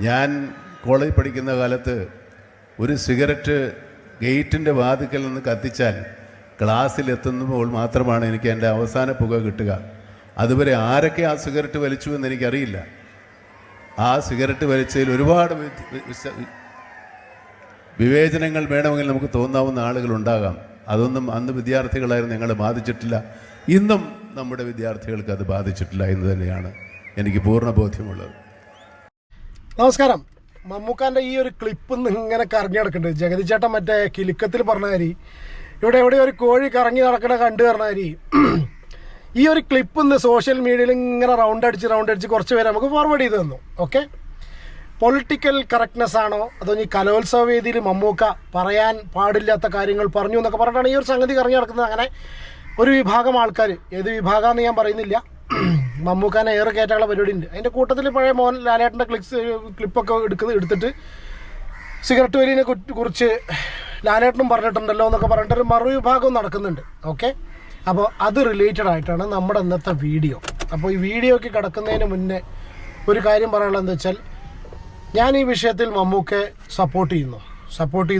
ഞാൻ കോളേജിൽ പഠിക്കുന്ന കാലത്ത് ഒരു സിഗരറ്റ് ഗേറ്റിൻ്റെ വാതിക്കൽ നിന്ന് കത്തിച്ചാൽ ക്ലാസ്സിലെത്തുമ്പോൾ മാത്രമാണ് എനിക്ക് എൻ്റെ അവസാന പുക കിട്ടുക. അതുവരെ ആരൊക്കെ ആ സിഗരറ്റ് വലിച്ചു എന്ന് എനിക്കറിയില്ല. ആ സിഗരറ്റ് വലിച്ചതിൽ ഒരുപാട് വിവേചനങ്ങൾ വേണമെങ്കിൽ നമുക്ക് തോന്നാവുന്ന ആളുകളുണ്ടാകാം. അതൊന്നും അന്ന് വിദ്യാർത്ഥികളായിരുന്നു ഞങ്ങളെ ബാധിച്ചിട്ടില്ല. ഇന്നും നമ്മുടെ വിദ്യാർത്ഥികൾക്ക് അത് ബാധിച്ചിട്ടില്ല എന്ന് തന്നെയാണ് എനിക്ക് പൂർണ്ണ ബോധ്യമുള്ളത്. നമസ്കാരം. മമ്മൂക്കാൻ്റെ ഈ ഒരു ക്ലിപ്പ് ഇങ്ങനെ കറങ്ങി നടക്കുന്നുണ്ട്. ജഗതി ചേട്ടൻ മറ്റേ കിലുക്കത്തിൽ പറഞ്ഞ കാര്യം, ഇവിടെ എവിടെ ഒരു കോഴി കറങ്ങി നടക്കണ കണ്ടു പറഞ്ഞ കാര്യം, ഈ ഒരു ക്ലിപ്പ് ഇന്ന് സോഷ്യൽ മീഡിയയിൽ ഇങ്ങനെ റൗണ്ട് അടിച്ച് കുറച്ച് പേര് നമുക്ക് ഫോർവേഡ് ചെയ്ത് തന്നു. ഓക്കെ, പൊളിറ്റിക്കൽ കറക്റ്റ്നെസ് ആണോ അതോ ഈ കലോത്സവ വേദിയിൽ മമ്മൂക്ക പറയാൻ പാടില്ലാത്ത കാര്യങ്ങൾ പറഞ്ഞു എന്നൊക്കെ പറഞ്ഞിട്ടാണ് ഈ ഒരു സംഗതി കറങ്ങി നടക്കുന്നത്. അങ്ങനെ ഒരു വിഭാഗം ആൾക്കാർ, ഏത് വിഭാഗമാണെന്ന് ഞാൻ പറയുന്നില്ല, മമ്മൂക്കാനെ ഏറെ കയറ്റാനുള്ള പരിപാടി ഉണ്ട്. അതിൻ്റെ കൂട്ടത്തിൽ പഴയ മോഹൻ ലാലേട്ടൻ്റെ ക്ലിപ്പൊക്കെ എടുത്തിട്ട് സിഗരറ്റ് വലിനെ കുറിച്ച് ലാലേട്ടനും പറഞ്ഞിട്ടുണ്ടല്ലോ എന്നൊക്കെ പറഞ്ഞിട്ടൊരു മറുവിഭാഗം നടക്കുന്നുണ്ട്. ഓക്കെ, അപ്പോൾ അത് റിലേറ്റഡ് ആയിട്ടാണ് നമ്മുടെ ഇന്നത്തെ വീഡിയോ. അപ്പോൾ ഈ വീഡിയോയ്ക്ക് കിടക്കുന്നതിന് മുന്നേ ഒരു കാര്യം പറയാനുള്ളത് എന്താ വെച്ചാൽ, ഞാൻ ഈ വിഷയത്തിൽ മമ്മൂക്കയെ സപ്പോർട്ട് ചെയ്യുന്നു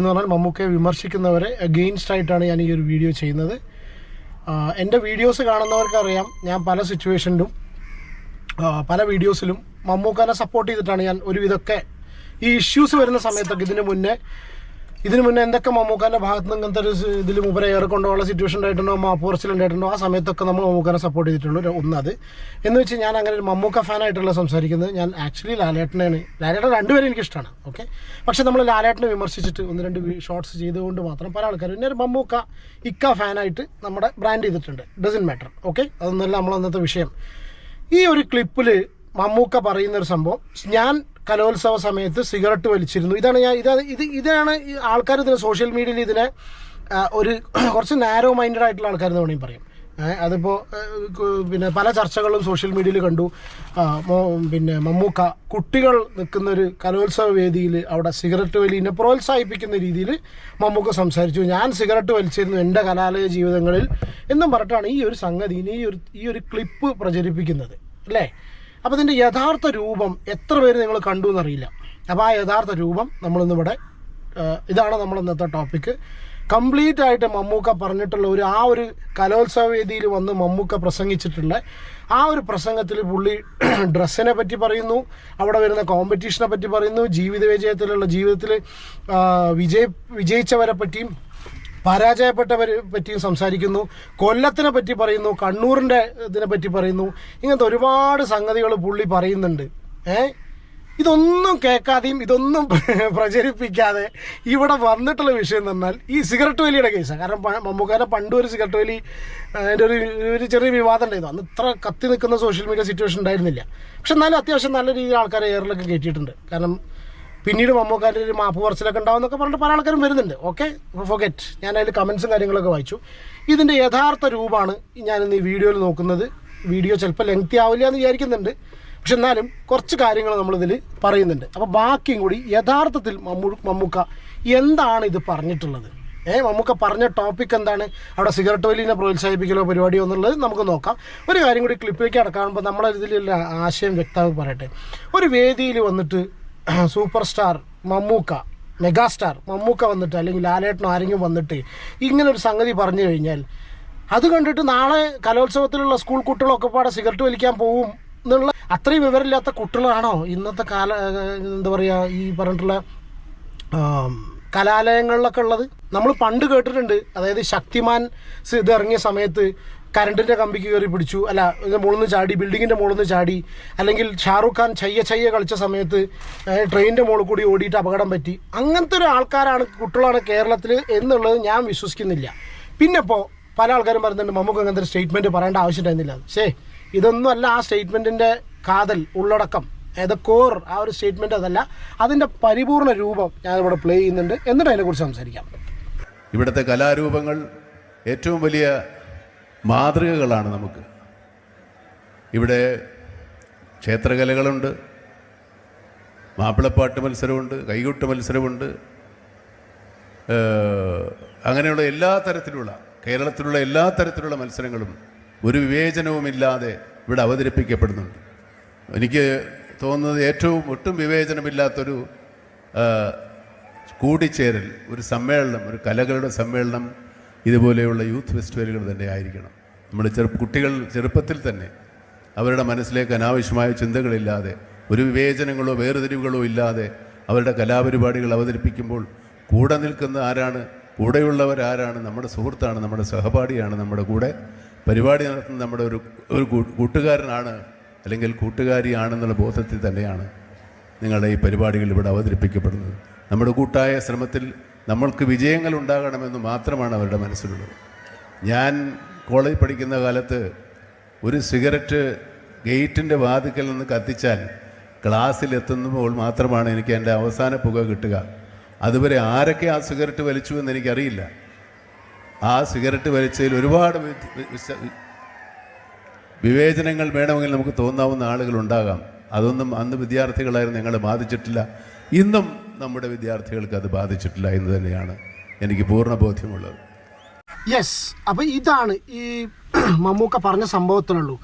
പറഞ്ഞാൽ മമ്മൂക്കയെ വിമർശിക്കുന്നവരെ അഗെയിൻസ്റ്റ് ആയിട്ടാണ് ഞാൻ ഈ ഒരു വീഡിയോ ചെയ്യുന്നത്. എൻ്റെ വീഡിയോസ് കാണുന്നവർക്കറിയാം, ഞാൻ പല സിറ്റുവേഷനിലും പല വീഡിയോസിലും മമ്മൂക്കാനെ സപ്പോർട്ട് ചെയ്തിട്ടാണ് ഞാൻ ഒരുവിധമൊക്കെ ഈ ഇഷ്യൂസ് വരുന്ന സമയത്തൊക്കെ ഇതിനു മുന്നേ എന്തൊക്കെ മമ്മൂക്കാൻ്റെ ഭാഗത്ത് നിന്ന് ഇങ്ങനത്തെ ഒരു ഇതിൽ മുമ്പേ ഏറെ കൊണ്ടുപോകുന്ന സിറ്റുവേഷൻ ഉണ്ടായിട്ടുണ്ടോ, മാപ്പുറച്ചിലുണ്ടായിട്ടുണ്ടോ, ആ സമയത്തൊക്കെ നമ്മൾ മമ്മൂക്കാനെ സപ്പോർട്ട് ചെയ്തിട്ടുള്ളൂ. ഒന്നത് എന്ന് വെച്ച് ഞാൻ അങ്ങനെ ഒരു മമ്മൂക്ക ഫാനായിട്ടുള്ള സംസാരിക്കുന്നത്. ഞാൻ ആക്ച്വലി ലാലേട്ടൻ രണ്ടുപേരും എനിക്കിഷ്ടമാണ്. ഓക്കെ, പക്ഷെ നമ്മൾ ലാലേട്ടനെ വിമർശിച്ചിട്ട് ഒന്ന് രണ്ട് ഷോർട്സ് ചെയ്തുകൊണ്ട് മാത്രം പല ആൾക്കാരും പിന്നെ ഒരു മമ്മൂക്ക ഇക്ക ഫാനായിട്ട് നമ്മുടെ ബ്രാൻഡ് ചെയ്തിട്ടുണ്ട്. Doesn't matter. ഓക്കെ, അതൊന്നുമല്ല നമ്മൾ അന്നത്തെ വിഷയം. ഈ ഒരു ക്ലിപ്പിൽ മമ്മൂക്ക പറയുന്നൊരു സംഭവം, ഞാൻ കലോത്സവ സമയത്ത് സിഗരറ്റ് വലിച്ചിരുന്നു. ഇതാണ് ആൾക്കാർ ഇതിനെ സോഷ്യൽ മീഡിയയിൽ ഇതിനെ ഒരു കുറച്ച് നാരോ മൈൻഡഡ് ആയിട്ടുള്ള ആൾക്കാരെന്ന് വേണമെങ്കിൽ പറയും. അതിപ്പോൾ പിന്നെ പല ചർച്ചകളും സോഷ്യൽ മീഡിയയിൽ കണ്ടു. പിന്നെ മമ്മൂക്ക കുട്ടികൾ നിൽക്കുന്നൊരു കലോത്സവ വേദിയിൽ അവിടെ സിഗരറ്റ് വലിയെ പ്രോത്സാഹിപ്പിക്കുന്ന രീതിയിൽ മമ്മൂക്ക സംസാരിച്ചു. ഞാൻ സിഗരറ്റ് വലിച്ചിരുന്നു എൻ്റെ കലാലയ ജീവിതങ്ങളിൽ എന്നും പറഞ്ഞിട്ടാണ് ഈ ഒരു സംഗതി ഈ ഒരു ക്ലിപ്പ് പ്രചരിപ്പിക്കുന്നത്, അല്ലേ? അപ്പോൾ ഇതിൻ്റെ യഥാർത്ഥ രൂപം എത്ര പേര് നിങ്ങൾ കണ്ടു എന്നറിയില്ല. അപ്പോൾ ആ യഥാർത്ഥ രൂപം നമ്മളിന്നിവിടെ, ഇതാണ് നമ്മൾ ഇന്നത്തെ ടോപ്പിക്ക്. കംപ്ലീറ്റ് ആയിട്ട് മമ്മൂക്ക പറഞ്ഞിട്ടുള്ള ആ ഒരു കലോത്സവ വേദിയിൽ വന്ന് മമ്മൂക്ക പ്രസംഗിച്ചിട്ടുള്ള ആ ഒരു പ്രസംഗത്തിൽ പുള്ളി ഡ്രസ്സിനെ പറ്റി പറയുന്നു, അവിടെ വരുന്ന കോമ്പറ്റീഷനെ പറ്റി പറയുന്നു, ജീവിതത്തിൽ വിജയിച്ചവരെ പറ്റിയും പരാജയപ്പെട്ടവരെ പറ്റിയും സംസാരിക്കുന്നു, കൊല്ലത്തിനെ പറ്റി പറയുന്നു, കണ്ണൂരിൻ്റെ ഇതിനെ പറ്റി പറയുന്നു. ഇങ്ങനത്തെ ഒരുപാട് സംഗതികൾ പുള്ളി പറയുന്നുണ്ട്. ഇതൊന്നും കേൾക്കാതെയും ഇതൊന്നും പ്രചരിപ്പിക്കാതെ ഇവിടെ വന്നിട്ടുള്ള വിഷയം എന്ന് പറഞ്ഞാൽ ഈ സിഗരറ്റ് വലിയുടെ കേസാണ്. കാരണം മമ്മൂക്കാരെ പണ്ടും ഒരു സിഗരറ്റ് വലി അതിൻ്റെ ഒരു ചെറിയ വിവാദം ഉണ്ടായിരുന്നു. അന്ന് ഇത്ര കത്തി നിൽക്കുന്ന സോഷ്യൽ മീഡിയ സിറ്റുവേഷൻ ഉണ്ടായിരുന്നില്ല. പക്ഷെ എന്നാലും അത്യാവശ്യം നല്ല രീതിയിൽ ആൾക്കാരെ എയറിലൊക്കെ കയറ്റിയിട്ടുണ്ട്. കാരണം പിന്നീട് മമ്മൂക്കാൻ്റെ ഒരു മാപ്പ് പറച്ചിലൊക്കെ ഉണ്ടാവുമെന്നൊക്കെ പറഞ്ഞിട്ട് പല ആൾക്കാരും വരുന്നുണ്ട്. Okay, forget. ഞാൻ അതിൽ കമൻസും കാര്യങ്ങളൊക്കെ വായിച്ചു. ഇതിൻ്റെ യഥാർത്ഥ രൂപമാണ് ഞാനിന്ന് ഈ വീഡിയോയിൽ നോക്കുന്നത്. വീഡിയോ ചിലപ്പോൾ ലെങ്തി ആവില്ല എന്ന് വിചാരിക്കുന്നുണ്ട്, പക്ഷെ എന്നാലും കുറച്ച് കാര്യങ്ങൾ നമ്മളിതിൽ പറയുന്നുണ്ട്. അപ്പോൾ ബാക്കിയും കൂടി യഥാർത്ഥത്തിൽ മമ്മൂക്ക എന്താണ് ഇത് പറഞ്ഞിട്ടുള്ളത്, മമ്മൂക്ക പറഞ്ഞ ടോപ്പിക് എന്താണ്, അവിടെ സിഗരറ്റ് വലിയെ പ്രോത്സാഹിപ്പിക്കലോ പരിപാടിയോ എന്നുള്ളത് നമുക്ക് നോക്കാം. ഒരു കാര്യം കൂടി ക്ലിപ്പിലേക്ക് അടക്കാകുമ്പോൾ നമ്മളിതിലുള്ള ആശയം വ്യക്തമായി പറയട്ടെ. ഒരു വേദിയിൽ വന്നിട്ട് super star Mammookka, megastar Mammookka വന്നിട്ട് അല്ലെങ്കിൽ ലാലേട്ടനോ ആരെങ്കിലും വന്നിട്ട് ഇങ്ങനൊരു സംഗതി പറഞ്ഞു കഴിഞ്ഞാൽ അത് കണ്ടിട്ട് നാളെ കലോത്സവത്തിലുള്ള സ്കൂൾ കുട്ടികളൊക്കെ പാടെ സിഗരറ്റ് വലിക്കാൻ പോവും എന്നുള്ള അത്രയും വിവരമില്ലാത്ത കുട്ടികളാണോ ഇന്നത്തെ എന്താ പറയുക ഈ പറഞ്ഞിട്ടുള്ള കലാലയങ്ങളിലൊക്കെ ഉള്ളത്? നമ്മൾ പണ്ട് കേട്ടിട്ടുണ്ട്, അതായത് ശക്തിമാൻ ഇത് ഇറങ്ങിയ സമയത്ത് കറണ്ടിൻ്റെ കമ്പിക്ക് കയറി പിടിച്ചു, അല്ല ഇതിൻ്റെ മുകളിൽ നിന്ന് ചാടി, ബിൽഡിങ്ങിൻ്റെ മുകളിൽ നിന്ന് ചാടി, അല്ലെങ്കിൽ ഷാറുഖ് ഖാൻ ചയ്യ കളിച്ച സമയത്ത് ട്രെയിനിൻ്റെ മുകളിൽ കൂടി ഓടിയിട്ട് അപകടം പറ്റി. അങ്ങനത്തെ ഒരു കുട്ടികളാണ് കേരളത്തിൽ എന്നുള്ളത് ഞാൻ വിശ്വസിക്കുന്നില്ല. പിന്നെ ഇപ്പോൾ പല ആൾക്കാരും പറയുന്നുണ്ട് മമ്മൂക്ക് അങ്ങനത്തെ ഒരു സ്റ്റേറ്റ്മെൻറ്റ് പറയേണ്ട ആവശ്യമുണ്ടായിരുന്നില്ല. ഇതൊന്നും അല്ല ആ സ്റ്റേറ്റ്മെൻറ്റിൻ്റെ കാതൽ, ഉള്ളടക്കം, കോർ ആ ഒരു സ്റ്റേറ്റ്മെൻറ്റ് അതല്ല. അതിൻ്റെ പരിപൂർണ രൂപം ഞാനിവിടെ പ്ലേ ചെയ്യുന്നുണ്ട്, എന്നിട്ട് അതിനെക്കുറിച്ച് സംസാരിക്കാം. ഇവിടുത്തെ കലാരൂപങ്ങൾ ഏറ്റവും വലിയ മാതൃകകളാണ് നമുക്ക്. ഇവിടെ ക്ഷേത്രകലകളുണ്ട്, മാപ്പിളപ്പാട്ട് മത്സരമുണ്ട്, കൈകൊട്ട് മത്സരമുണ്ട്, അങ്ങനെയുള്ള കേരളത്തിലുള്ള എല്ലാ തരത്തിലുള്ള മത്സരങ്ങളും ഒരു വിവേചനവുമില്ലാതെ ഇവിടെ അവതരിപ്പിക്കപ്പെടുന്നുണ്ട്. എനിക്ക് തോന്നുന്നത് ഏറ്റവും ഒട്ടും വിവേചനമില്ലാത്തൊരു കൂടിച്ചേരൽ, ഒരു സമ്മേളനം, ഒരു കലകളുടെ സമ്മേളനം ഇതുപോലെയുള്ള യൂത്ത് ഫെസ്റ്റിവലുകൾ തന്നെ ആയിരിക്കണം. നമ്മുടെ കുട്ടികൾ ചെറുപ്പത്തിൽ തന്നെ അവരുടെ മനസ്സിലേക്ക് അനാവശ്യമായ ചിന്തകളില്ലാതെ, ഒരു വിവേചനങ്ങളോ വേർതിരിവുകളോ ഇല്ലാതെ അവരുടെ കലാപരിപാടികൾ അവതരിപ്പിക്കുമ്പോൾ കൂടെ നിൽക്കുന്ന ആരാണ്, കൂടെയുള്ളവരാരാണ്? നമ്മുടെ സുഹൃത്താണ്, നമ്മുടെ സഹപാഠിയാണ്, നമ്മുടെ കൂടെ പരിപാടി നടത്തുന്ന നമ്മുടെ ഒരു കൂട്ടുകാരനാണ് അല്ലെങ്കിൽ കൂട്ടുകാരിയാണെന്നുള്ള ബോധത്തിൽ തന്നെയാണ് നിങ്ങളുടെ ഈ പരിപാടികൾ ഇവിടെ അവതരിപ്പിക്കപ്പെടുന്നത്. നമ്മുടെ കൂട്ടായ ശ്രമത്തിൽ നമ്മൾക്ക് വിജയങ്ങൾ ഉണ്ടാകണമെന്ന് മാത്രമാണ് അവരുടെ മനസ്സിലുള്ളത്. ഞാൻ കോളേജ് പഠിക്കുന്ന കാലത്ത് ഒരു സിഗരറ്റ് ഗേറ്റിൻ്റെ വാതിക്കൽ നിന്ന് കത്തിച്ചാൽ ക്ലാസ്സിലെത്തുമ്പോൾ മാത്രമാണ് എനിക്ക് എൻ്റെ അവസാന പുക കിട്ടുക. അതുവരെ ആരൊക്കെ ആ സിഗരറ്റ് വലിച്ചു എന്ന് എനിക്കറിയില്ല. ആ സിഗരറ്റ് വലിച്ചതിൽ ഒരുപാട് വിവേചനങ്ങൾ വേണമെങ്കിൽ നമുക്ക് തോന്നാവുന്ന ആളുകളുണ്ടാകാം. അതൊന്നും അന്ന് വിദ്യാർത്ഥികളായിരുന്നു ഞങ്ങളെ ബാധിച്ചിട്ടില്ല. ഇന്നും നമ്മുടെ വിദ്യാർത്ഥികൾക്ക് അത് ബാധിച്ചിട്ടില്ല എന്ന് തന്നെയാണ് എനിക്ക് പൂർണ്ണ ബോധ്യമുള്ളത്. യെസ്, അപ്പോൾ ഇതാണ് ഈ മമ്മൂക്ക പറഞ്ഞ സംഭവത്തിലുള്ളൂ.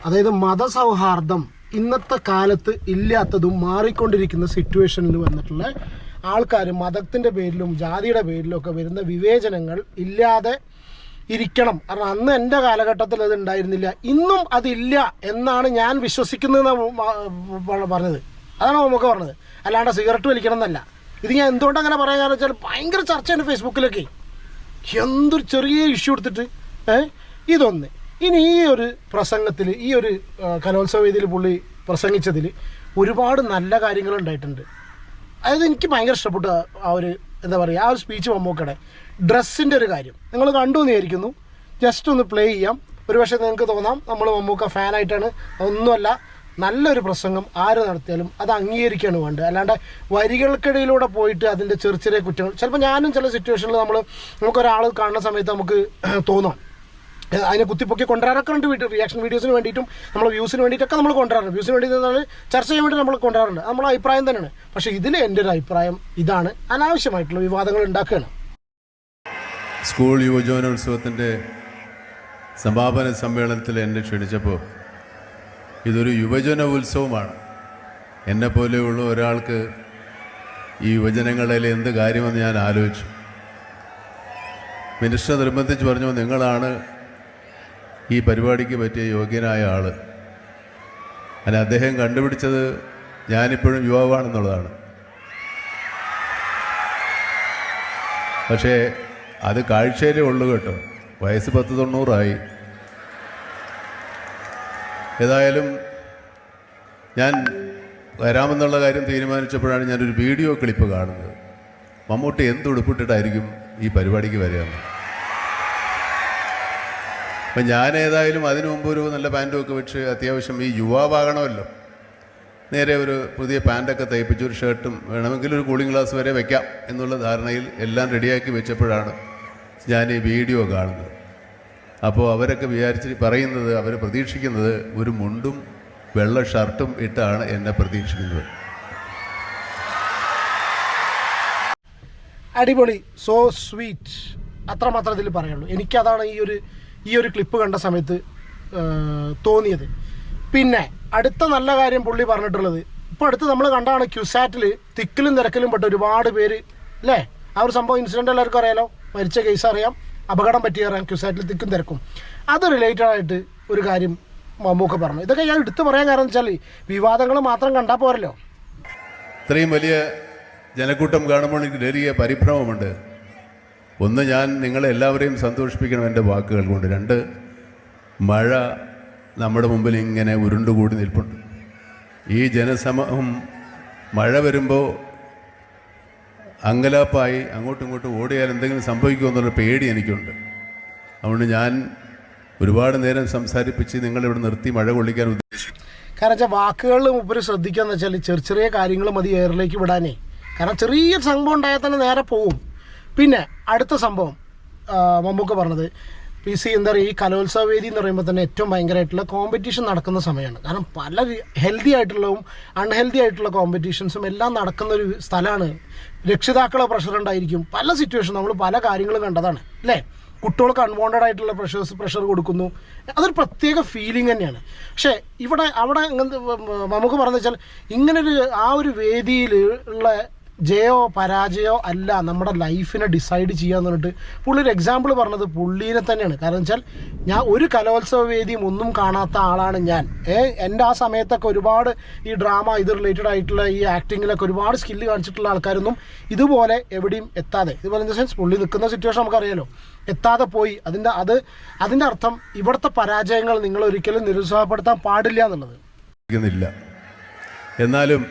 അതായത് മതസൗഹാർദ്ദം ഇന്നത്തെ കാലത്ത് ഇല്ലാത്തതും മാറിക്കൊണ്ടിരിക്കുന്ന സിറ്റുവേഷനിൽ വന്നിട്ടുള്ള ആൾക്കാർ മതത്തിൻ്റെ പേരിലും ജാതിയുടെ പേരിലും ഒക്കെ വരുന്ന വിവേചനങ്ങൾ ഇല്ലാതെ ഇരിക്കണം. കാരണം അന്ന് എൻ്റെ കാലഘട്ടത്തിൽ അത് ഉണ്ടായിരുന്നില്ല, ഇന്നും അതില്ല എന്നാണ് ഞാൻ വിശ്വസിക്കുന്നതെന്ന് പറഞ്ഞത്. അതാണ് നമുക്ക് പറഞ്ഞത്, അല്ലാണ്ട് സിഗരറ്റ് വലിക്കണം എന്നല്ല. ഇത് ഞാൻ എന്തുകൊണ്ട് അങ്ങനെ പറയാൻ കാരണം വെച്ചാൽ ഭയങ്കര ചർച്ചയാണ് ഫേസ്ബുക്കിലൊക്കെ, എന്തൊരു ചെറിയ ഇഷ്യൂ എടുത്തിട്ട് ഇതൊന്ന്. ഇനി ഈ ഒരു പ്രസംഗത്തിൽ, ഈ ഒരു കലോത്സവ വേദിയിൽ പുള്ളി പ്രസംഗിച്ചതിൽ ഒരുപാട് നല്ല കാര്യങ്ങൾ ഉണ്ടായിട്ടുണ്ട്. അതായത് എനിക്ക് ഭയങ്കര ഇഷ്ടപ്പെട്ടു ആ ഒരു എന്താ പറയുക, ആ ഒരു സ്പീച്ച് മമ്മൂക്കയുടെ ഡ്രസ്സിൻ്റെ ഒരു കാര്യം നിങ്ങൾ കണ്ടു എന്ന് വിചാരിക്കുന്നു. ജസ്റ്റ് ഒന്ന് പ്ലേ ചെയ്യാം. ഒരുപക്ഷെ നിങ്ങൾക്ക് തോന്നാം നമ്മൾ മമ്മൂക്ക ഫാനായിട്ടാണ്. ഒന്നുമല്ല, നല്ലൊരു പ്രസംഗം ആര് നടത്തിയാലും അത് അംഗീകരിക്കുകയാണ് വേണ്ടത്. അല്ലാണ്ട് വരികൾക്കിടയിലൂടെ പോയിട്ട് അതിൻ്റെ ചെറിയ ചെറിയ കുറ്റങ്ങൾ, ചിലപ്പോൾ ഞാനും ചില സിറ്റുവേഷനിൽ നമുക്കൊരാൾ കാണുന്ന സമയത്ത് നമുക്ക് തോന്നാം അതിനെ കുത്തിപ്പൊക്കി കൊണ്ടുവരാറൊക്കെ ഉണ്ട്. റിയാക്ഷൻ വീഡിയോസിന് വേണ്ടിയിട്ടും നമ്മൾ വ്യൂസിന് വേണ്ടിയിട്ടൊക്കെ നമ്മൾ കൊണ്ടുവരാറുണ്ട്. വ്യൂസിന് വേണ്ടി ചർച്ച ചെയ്യാൻ വേണ്ടി നമ്മൾ കൊണ്ടുവരാറുണ്ട്. നമ്മളെ അഭിപ്രായം തന്നെയാണ്. പക്ഷേ ഇതിൽ എൻ്റെ ഒരു അഭിപ്രായം ഇതാണ്, അനാവശ്യമായിട്ടുള്ള വിവാദങ്ങൾ ഉണ്ടാക്കുകയാണ്. സ്കൂൾ യുവജനോത്സവത്തിൻ്റെ സമാപന സമ്മേളനത്തിൽ എന്നെ ക്ഷണിച്ചപ്പോൾ ഇതൊരു യുവജന ഉത്സവമാണ്. എന്നെപ്പോലെയുള്ള ഒരാൾക്ക് ഈ യുവജനങ്ങളിൽ എന്ത് കാര്യമെന്ന് ഞാൻ ആലോചിച്ചു. മിനിസ്റ്റർ നിർബന്ധിച്ച് പറഞ്ഞു, നിങ്ങളാണ് ഈ പരിപാടിക്ക് പറ്റിയ യോഗ്യനായ ആൾ. അങ്ങനെ അദ്ദേഹം കണ്ടുപിടിച്ചത് ഞാനിപ്പോഴും യുവാവാണെന്നുള്ളതാണ്. പക്ഷേ അത് കാഴ്ചയിലേ ഉള്ളൂ കേട്ടോ. വയസ്സ് 90 ഏതായാലും ഞാൻ വരാമെന്നുള്ള കാര്യം തീരുമാനിച്ചപ്പോഴാണ് ഞാനൊരു വീഡിയോ ക്ലിപ്പ് കാണുന്നത്. മമ്മൂട്ടി എന്തുടുപ്പിട്ടിട്ടായിരിക്കും ഈ പരിപാടിക്ക് വരികയെന്ന്. അപ്പം ഞാൻ ഏതായാലും അതിനു മുമ്പ് ഒരു നല്ല പാൻറ്റുമൊക്കെ വെച്ച് അത്യാവശ്യം ഈ യുവാവാകണമല്ലോ, നേരെ ഒരു പുതിയ പാൻറ്റൊക്കെ തയ്പ്പിച്ച് ഒരു ഷർട്ടും വേണമെങ്കിൽ ഒരു കൂളിംഗ് ഗ്ലാസ് വരെ വെക്കാം എന്നുള്ള ധാരണയിൽ എല്ലാം റെഡിയാക്കി വെച്ചപ്പോഴാണ് ഞാൻ ഈ വീഡിയോ കാണുന്നത്. അപ്പോൾ അവരൊക്കെ പറയുന്നത്, അവർ പ്രതീക്ഷിക്കുന്നത് ഒരു മുണ്ടും വെള്ള ഷർട്ടും ഇട്ടാണ് എന്നെ പ്രതീക്ഷിക്കുന്നത്. അടിപൊളി, സോ സ്വീറ്റ്, അത്രമാത്രം ഇതിൽ പറയുള്ളൂ. എനിക്കതാണ് ഈ ഒരു ക്ലിപ്പ് കണ്ട സമയത്ത് തോന്നിയത്. പിന്നെ അടുത്ത നല്ല കാര്യം പുള്ളി പറഞ്ഞിട്ടുള്ളത്, ഇപ്പോൾ അടുത്ത് നമ്മൾ കണ്ടാണ് ക്യുസാറ്റിൽ തിക്കിലും തിരക്കിലും പെട്ട ഒരുപാട് പേര് അല്ലേ. ആ ഒരു സംഭവം ഇൻസിഡൻ്റ് എല്ലാവർക്കും അറിയാലോ, മരിച്ച കേസ് അറിയാം, അപകടം പറ്റിയറിയാം, ക്യുസാറ്റിൽ തിക്കും തിരക്കും. അത് റിലേറ്റഡ് ആയിട്ട് ഒരു കാര്യം മമ്മൂക്ക പറഞ്ഞു. ഇതൊക്കെ ഞാൻ എടുത്തു പറയാൻ കാരണം വെച്ചാൽ വിവാദങ്ങൾ മാത്രം കണ്ടാൽ പോരല്ലോ. ഇത്രയും വലിയ ജനക്കൂട്ടം കാണുമ്പോൾ എനിക്ക് വലിയ പരിഭ്രമമുണ്ട്. ഒന്ന്, ഞാൻ നിങ്ങളെല്ലാവരെയും സന്തോഷിപ്പിക്കണം എൻ്റെ വാക്കുകൾ കൊണ്ട്. രണ്ട്, മഴ നമ്മുടെ മുമ്പിൽ ഇങ്ങനെ ഉരുണ്ടുകൂടി നിൽപ്പുണ്ട്. ഈ ജനസമൂഹം മഴ വരുമ്പോൾ അങ്കലാപ്പായി അങ്ങോട്ടും ഇങ്ങോട്ടും ഓടിയാൽ എന്തെങ്കിലും സംഭവിക്കുമെന്നുള്ള പേടി എനിക്കുണ്ട്. അതുകൊണ്ട് ഞാൻ ഒരുപാട് നേരം സംസാരിപ്പിച്ച് നിങ്ങളിവിടെ നിർത്തി മഴ കൊള്ളിക്കാൻ ഉദ്ദേശിച്ചു. കാരണം വെച്ചാൽ വാക്കുകളിൽ മുമ്പ് ശ്രദ്ധിക്കുക എന്ന് വെച്ചാൽ ചെറിയ ചെറിയ കാര്യങ്ങൾ മതി എയറിലേക്ക് വിടാനേ. കാരണം ചെറിയ സംഭവം ഉണ്ടായാൽ തന്നെ നേരെ പോവും. പിന്നെ അടുത്ത സംഭവം മമ്മൂക്ക പറഞ്ഞത്, എന്താ പറയുക, ഈ കലോത്സവ വേദി എന്ന് പറയുമ്പോൾ തന്നെ ഏറ്റവും ഭയങ്കരമായിട്ടുള്ള കോമ്പറ്റീഷൻ നടക്കുന്ന സമയമാണ്. കാരണം പല ഹെൽത്തി ആയിട്ടുള്ളതും അൺഹെൽത്തി ആയിട്ടുള്ള കോമ്പറ്റീഷൻസും എല്ലാം നടക്കുന്ന ഒരു സ്ഥലമാണ്. രക്ഷിതാക്കളെ പ്രഷർ ഉണ്ടായിരിക്കും, പല സിറ്റുവേഷൻ നമ്മൾ പല കാര്യങ്ങളും കണ്ടതാണ് അല്ലേ. കുട്ടികൾക്ക് അൺവാണ്ടഡ് ആയിട്ടുള്ള പ്രഷർ കൊടുക്കുന്നു. അതൊരു പ്രത്യേക ഫീലിംഗ് തന്നെയാണ്. പക്ഷേ അവിടെ നമുക്ക് പറഞ്ഞു വെച്ചാൽ ഇങ്ങനൊരു ആ ഒരു വേദിയിൽ ഉള്ള ജയോ പരാജയോ അല്ല നമ്മുടെ ലൈഫിനെ ഡിസൈഡ് ചെയ്യാന്ന് പറഞ്ഞിട്ട് പുള്ളി ഒരു എക്സാമ്പിൾ പറഞ്ഞത് പുള്ളീനെ തന്നെയാണ്. കാരണം വെച്ചാൽ ഞാൻ ഒരു കലോത്സവ വേദിയും ഒന്നും കാണാത്ത ആളാണ് ഞാൻ. എൻ്റെ ആ സമയത്തൊക്കെ ഒരുപാട് ഈ ഡ്രാമ ഇത് റിലേറ്റഡ് ആയിട്ടുള്ള ഈ ആക്ടിങ്ങിലൊക്കെ ഒരുപാട് സ്കില്ല് കാണിച്ചിട്ടുള്ള ആൾക്കാരൊന്നും ഇതുപോലെ എവിടെയും എത്താതെ, ഇതുപോലെ ഇൻ ദ സെൻസ് പുള്ളി നിൽക്കുന്ന സിറ്റുവേഷൻ നമുക്കറിയാലോ, എത്താതെ പോയി. അതിൻ്റെ അർത്ഥം ഇവിടുത്തെ പരാജയങ്ങൾ നിങ്ങൾ ഒരിക്കലും നിരുത്സാഹപ്പെടുത്താൻ പാടില്ല എന്നുള്ളത്. എന്നാലും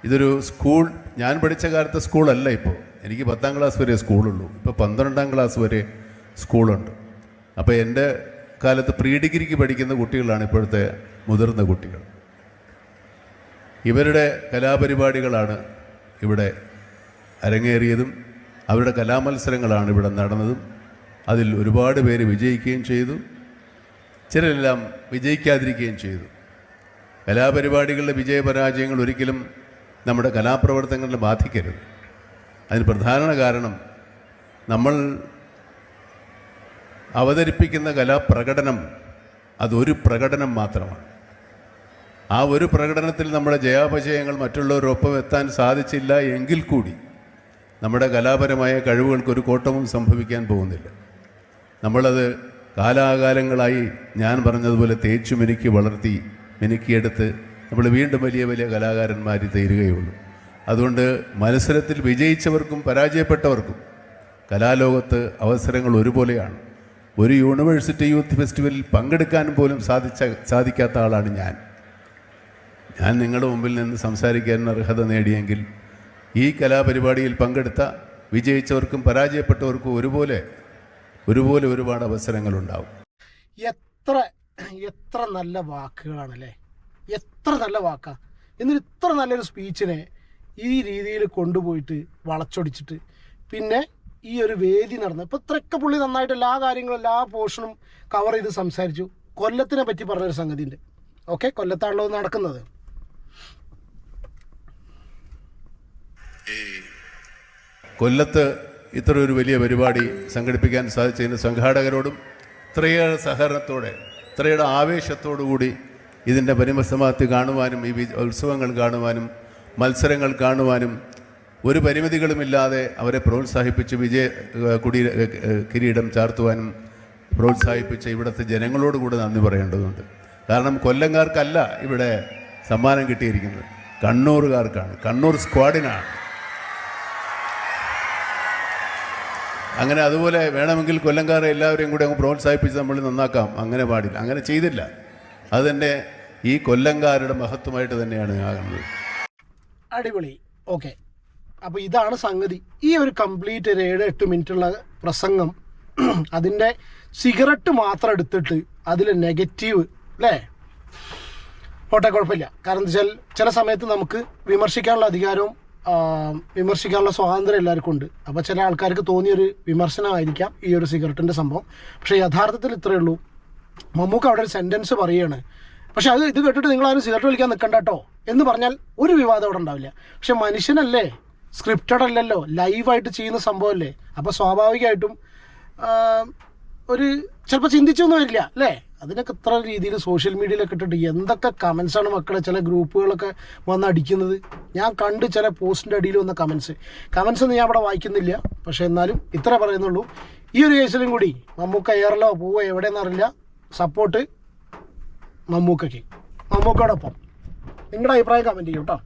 ഇതൊരു സ്കൂൾ, ഞാൻ പഠിച്ച കാലത്തെ സ്കൂളല്ല ഇപ്പോൾ. എനിക്ക് 10ാം ക്ലാസ് വരെ സ്കൂളുള്ളൂ. ഇപ്പോൾ 12ാം ക്ലാസ് വരെ സ്കൂളുണ്ട്. അപ്പോൾ എൻ്റെ കാലത്ത് പ്രീ ഡിഗ്രിക്ക് പഠിക്കുന്ന കുട്ടികളാണ് ഇപ്പോഴത്തെ മുതിർന്ന കുട്ടികൾ. ഇവരുടെ കലാപരിപാടികളാണ് ഇവിടെ അരങ്ങേറിയതും അവരുടെ കലാമത്സരങ്ങളാണ് ഇവിടെ നടന്നതും. അതിൽ ഒരുപാട് പേര് വിജയിക്കുകയും ചെയ്തു, ചിലരെല്ലാം വിജയിക്കാതിരിക്കുകയും ചെയ്തു. കലാപരിപാടികളുടെ വിജയപരാജയങ്ങൾ ഒരിക്കലും നമ്മുടെ കലാപ്രവർത്തനങ്ങളെ ബാധിക്കരുത്. അതിന് പ്രധാന കാരണം നമ്മൾ അവതരിപ്പിക്കുന്ന കലാപ്രകടനം അതൊരു പ്രകടനം മാത്രമാണ്. ആ ഒരു പ്രകടനത്തിൽ നമ്മുടെ ജയാപജയങ്ങൾ മറ്റുള്ളവരൊപ്പം എത്താൻ സാധിച്ചില്ല എങ്കിൽ കൂടി നമ്മുടെ കലാപരമായ കഴിവുകൾക്കൊരു കോട്ടവും സംഭവിക്കാൻ പോകുന്നില്ല. നമ്മളത് കാലാകാലങ്ങളായി ഞാൻ പറഞ്ഞതുപോലെ തേച്ചു മിനുക്കി വളർത്തി മിനുക്കിയെടുത്ത് നമ്മൾ വീണ്ടും വലിയ വലിയ കലാകാരന്മാർ തീരുകയുള്ളൂ. അതുകൊണ്ട് മത്സരത്തിൽ വിജയിച്ചവർക്കും പരാജയപ്പെട്ടവർക്കും കലാലോകത്ത് അവസരങ്ങൾ ഒരുപോലെയാണ്. ഒരു യൂണിവേഴ്സിറ്റി യൂത്ത് ഫെസ്റ്റിവലിൽ പങ്കെടുക്കാൻ പോലും സാധിക്കാത്ത ആളാണ് ഞാൻ. നിങ്ങളുടെ മുമ്പിൽ നിന്ന് സംസാരിക്കാൻ അർഹത നേടിയെങ്കിൽ ഈ കലാപരിപാടിയിൽ പങ്കെടുത്ത വിജയിച്ചവർക്കും പരാജയപ്പെട്ടവർക്കും ഒരുപോലെ ഒരുപാട് അവസരങ്ങളുണ്ടാവും. എത്ര നല്ല വാക്കുകളാണല്ലേ, എത്ര നല്ല വാക്കാ. എന്നിട്ട് ഇത്ര നല്ലൊരു സ്പീച്ചിനെ ഈ രീതിയിൽ കൊണ്ടുപോയിട്ട് വളച്ചൊടിച്ചിട്ട് പിന്നെ ഈ ഒരു വേദി നടന്നു. ഇപ്പം ഇത്രയൊക്കെ പുള്ളി നന്നായിട്ട് എല്ലാ കാര്യങ്ങളും എല്ലാ പോർഷനും കവർ ചെയ്ത് സംസാരിച്ചു. കൊല്ലത്തിനെ പറ്റി പറഞ്ഞൊരു സംഗതി ഉണ്ട്. ഓക്കെ, കൊല്ലത്താണല്ലോ നടക്കുന്നത്. കൊല്ലത്ത് ഇത്ര ഒരു വലിയ പരിപാടി സംഘടിപ്പിക്കാൻ സാധിച്ചതിന് സംഘാടകരോടും ഇത്രയേറെ സഹകരണത്തോടെ ഇത്രയുടെ ആവേശത്തോടു കൂടി ഇതിൻ്റെ പരിസമാപ്തി കാണുവാനും ഈ ഉത്സവങ്ങൾ കാണുവാനും മത്സരങ്ങൾ കാണുവാനും ഒരു പരിമിതികളുമില്ലാതെ അവരെ പ്രോത്സാഹിപ്പിച്ച് കിരീടം ചാർത്തുവാനും പ്രോത്സാഹിപ്പിച്ച ഇവിടുത്തെ ജനങ്ങളോട് കൂടെ നന്ദി പറയേണ്ടതുണ്ട്. കാരണം കൊല്ലംകാർക്കല്ല ഇവിടെ സമ്മാനം കിട്ടിയിരിക്കുന്നത്, കണ്ണൂറുകാർക്കാണ്, കണ്ണൂർ സ്ക്വാഡിനാണ്. അങ്ങനെ അതുപോലെ വേണമെങ്കിൽ കൊല്ലംകാരെ എല്ലാവരെയും കൂടെ അങ്ങ് പ്രോത്സാഹിപ്പിച്ച് നമ്മൾ നന്നാക്കാം, അങ്ങനെ പാടില്ല, അങ്ങനെ ചെയ്തില്ല. അത് തന്നെ ഈ കൊല്ലംകാരുടെ മഹത്വമായിട്ട് തന്നെയാണ് കാണുന്നത്. അടിപൊളി. ഓക്കെ, അപ്പോൾ ഇതാണ് സംഗതി. ഈ ഒരു കംപ്ലീറ്റ് ഒരു 7-8 മിനിറ്റുള്ള പ്രസംഗം, അതിൻ്റെ സിഗരറ്റ് മാത്രം എടുത്തിട്ട് അതിൽ നെഗറ്റീവ് അല്ലേ, ഓട്ടെ കുഴപ്പമില്ല. കാരണം എന്താ വെച്ചാൽ ചില സമയത്ത് നമുക്ക് വിമർശിക്കാനുള്ള അധികാരവും വിമർശിക്കാനുള്ള സ്വാതന്ത്ര്യം എല്ലാവർക്കും ഉണ്ട്. അപ്പോൾ ചില ആൾക്കാർക്ക് തോന്നിയൊരു വിമർശനമായിരിക്കാം ഈ ഒരു സിഗരറ്റിൻ്റെ സംഭവം. പക്ഷേ യഥാർത്ഥത്തിൽ ഇത്രയേ ഉള്ളൂ. മമ്മൂക്ക അവിടെ ഒരു സെൻറ്റൻസ് പറയുകയാണ്, പക്ഷെ ഇത് കേട്ടിട്ട് നിങ്ങളാരും സിഗരറ്റ് വലിക്കാൻ നിൽക്കണ്ട കേട്ടോ എന്ന് പറഞ്ഞാൽ ഒരു വിവാദം അവിടെ ഉണ്ടാവില്ല. പക്ഷെ മനുഷ്യനല്ലേ, സ്ക്രിപ്റ്റഡ് അല്ലല്ലോ, ലൈവായിട്ട് ചെയ്യുന്ന സംഭവമല്ലേ. അപ്പോൾ സ്വാഭാവികമായിട്ടും ഒരു ചിലപ്പോൾ ചിന്തിച്ചൊന്നും വരില്ല അല്ലേ. അതിനൊക്കെ ഇത്ര രീതിയിൽ സോഷ്യൽ മീഡിയയിലൊക്കെ ഇട്ടിട്ട് എന്തൊക്കെ കമൻസാണ് മക്കളെ ചില ഗ്രൂപ്പുകളൊക്കെ വന്ന് അടിക്കുന്നത്. ഞാൻ കണ്ട് ചില പോസ്റ്റിൻ്റെ അടിയിൽ വന്ന കമൻസ് ഒന്നും ഞാൻ അവിടെ വായിക്കുന്നില്ല. പക്ഷേ എന്നാലും ഇത്ര പറയുന്നുള്ളൂ, ഈ ഒരു കേസിലും കൂടി മമ്മൂക്ക എയറിലോ പോവോ എവിടെയെന്ന് അറിയില്ല, സപ്പോർട്ട് മമ്മൂക്കയ്ക്ക്, മമ്മൂക്കയോടൊപ്പം. നിങ്ങളുടെ അഭിപ്രായം കമൻറ്റ് ചെയ്യും കേട്ടോ.